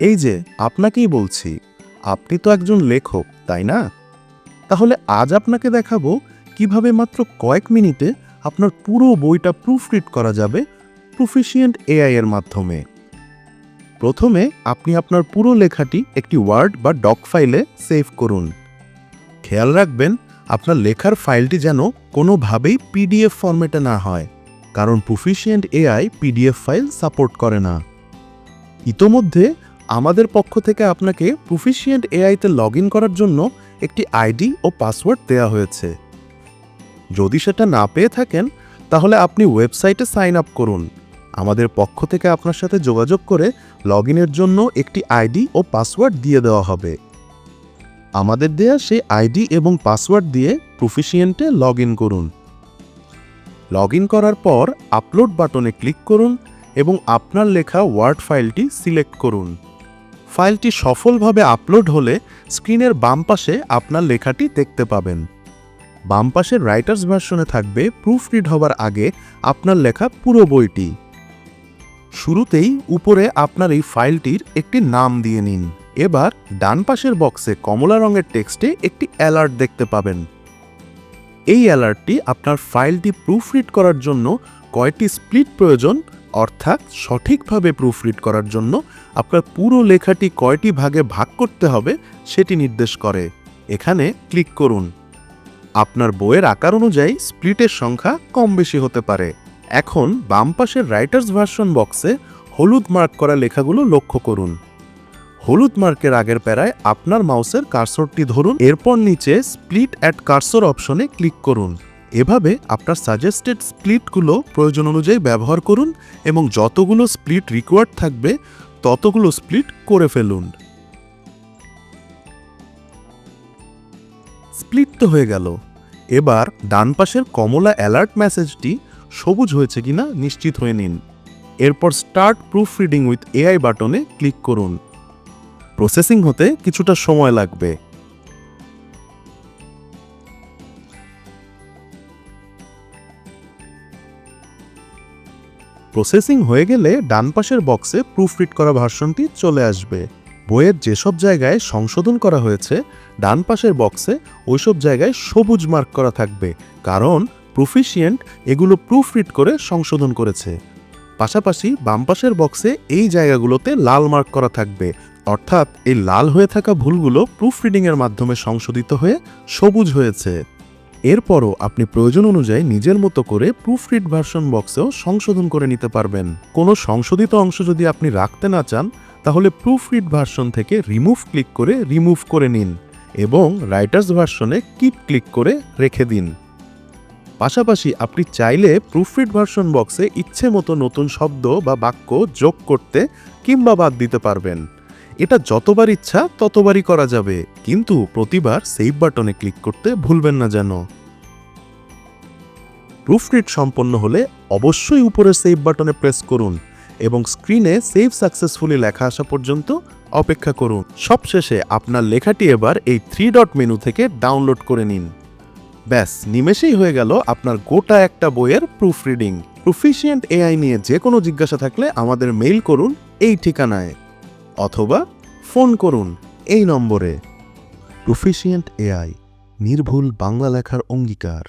এই যে আপনাকেই বলছি, আপনি তো একজন লেখক, তাই না? তাহলে আজ আপনাকে দেখাবো কিভাবে মাত্র কয়েক মিনিটে আপনার পুরো বইটা প্রুফরিড করা যাবে প্রফিশিয়েন্ট এআই এর মাধ্যমে। প্রথমে আপনি আপনার পুরো লেখাটি একটি ওয়ার্ড বা ডক ফাইলে সেভ করুন। খেয়াল রাখবেন আপনার লেখার ফাইলটি যেন কোনোভাবেই পিডিএফ ফরম্যাটে না হয়, কারণ proficient AI PDF file support করে না। ইতোমধ্যে আমাদের পক্ষ থেকে আপনাকে প্রফিশিয়েন্ট এআইতে লগ ইন করার জন্য একটি আইডি ও পাসওয়ার্ড দেওয়া হয়েছে। যদি সেটা না পেয়ে থাকেন তাহলে আপনি ওয়েবসাইটে সাইন আপ করুন। আমাদের পক্ষ থেকে আপনার সাথে যোগাযোগ করে লগ ইনের জন্য একটি আইডি ও পাসওয়ার্ড দিয়ে দেওয়া হবে। আমাদের দেয়া সেই আইডি এবং পাসওয়ার্ড দিয়ে প্রফিশিয়েন্টে লগ ইন করুন। লগ ইন করার পর আপলোড বাটনে ক্লিক করুন এবং আপনার লেখা ওয়ার্ড ফাইলটি সিলেক্ট করুন। ফাইলটি সফলভাবে আপলোড হলে স্ক্রিনের বাম পাশে আপনার লেখাটি দেখতে পাবেন। বাম পাশের রাইটার্স ভার্সনে থাকবে প্রুফরিড হবার আগে আপনার লেখা পুরো বইটি। শুরুতেই উপরে আপনার এই ফাইলটির একটি নাম দিয়ে নিন। এবার ডান পাশের বক্সে কমলা রঙের টেক্সটে একটি অ্যালার্ট দেখতে পাবেন। এই অ্যালার্টটি আপনার ফাইলটি প্রুফরিড করার জন্য কয়টি স্প্লিট প্রয়োজন, অর্থাৎ সঠিকভাবে প্রুফরিড করার জন্য আপনার পুরো লেখাটি কয়টি ভাগে ভাগ করতে হবে সেটি নির্দেশ করে। এখানে ক্লিক করুন। আপনার বইয়ের আকার অনুযায়ী স্প্লিটের সংখ্যা কম বেশি হতে পারে। এখন বাম পাশের রাইটার্স ভার্সন বক্সে হলুদ মার্ক করা লেখাগুলো লক্ষ্য করুন। হলুদ মার্কের আগের প্যারায় আপনার মাউসের কার্সরটি ধরুন, এরপর নিচে স্প্লিট অ্যাট কার্সর অপশনে ক্লিক করুন। এভাবে আপনার সাজেস্টেড স্প্লিটগুলো প্রয়োজন অনুযায়ী ব্যবহার করুন এবং যতগুলো স্প্লিট রিকোয়ার্ড থাকবে ততগুলো স্প্লিট করে ফেলুন। স্প্লিট তো হয়ে গেল। এবার ডান পাশের কমলা অ্যালার্ট মেসেজটি সবুজ হয়েছে কিনা নিশ্চিত হয়ে নিন। এরপর start proof reading with AI বাটনে ক্লিক করুন। প্রসেসিং হতে কিছুটা সময় লাগবে। প্রসেসিং হয়ে গেলে ডান পাশের বক্সে প্রুফরিড করা ভার্সনটি চলে আসবে। বইয়ের যেসব জায়গায় সংশোধন করা হয়েছে ডান পাশের বক্সে ওইসব জায়গায় সবুজ মার্ক করা থাকবে, কারণ প্রফিশিয়েন্ট এগুলো প্রুফরিড করে সংশোধন করেছে। পাশাপাশি বাম পাশের বক্সে এই জায়গাগুলোতে লাল মার্ক করা থাকবে, অর্থাৎ এই লাল হয়ে থাকা ভুলগুলো প্রুফরিডিংয়ের মাধ্যমে সংশোধিত হয়ে সবুজ হয়েছে। এরপরও আপনি প্রয়োজন অনুযায়ী নিজের মতো করে প্রুফরিড ভার্সন বক্সেও সংশোধন করে নিতে পারবেন। কোনো সংশোধিত অংশ যদি আপনি রাখতে না চান তাহলে প্রুফরিড ভার্সন থেকে রিমুভ ক্লিক করে রিমুভ করে নিন এবং রাইটার্স ভার্সনে কিপ ক্লিক করে রেখে দিন। পাশাপাশি আপনি চাইলে প্রুফরিড ভার্সন বক্সে ইচ্ছে মতো নতুন শব্দ বা বাক্য যোগ করতে কিংবা বাদ দিতে পারবেন। এটা যতবার ইচ্ছা ততবারই করা যাবে, কিন্তু প্রতিবার সেভ বাটনে ক্লিক করতে ভুলবেন না যেন। প্রুফরিড সম্পন্ন হলে অবশ্যই উপরের সেভ বাটনে প্রেস করুন এবং স্ক্রিনে সেভ সাকসেসফুলি লেখা আসা পর্যন্ত অপেক্ষা করুন। সবশেষে আপনার লেখাটি এবার এই 3 ডট মেনু থেকে ডাউনলোড করে নিন। ব্যাস, নিমেষেই হয়ে গেল আপনার গোটা একটা বইয়ের প্রুফরিডিং। প্রফিশিয়েন্ট এআই নিয়ে যে কোনো জিজ্ঞাসা থাকলে আমাদের মেইল করুন এই ঠিকানায়, অথবা ফোন করুন এই নম্বরে। প্রফিশিয়েন্ট এআই, নির্ভুল বাংলা লেখার অঙ্গীকার।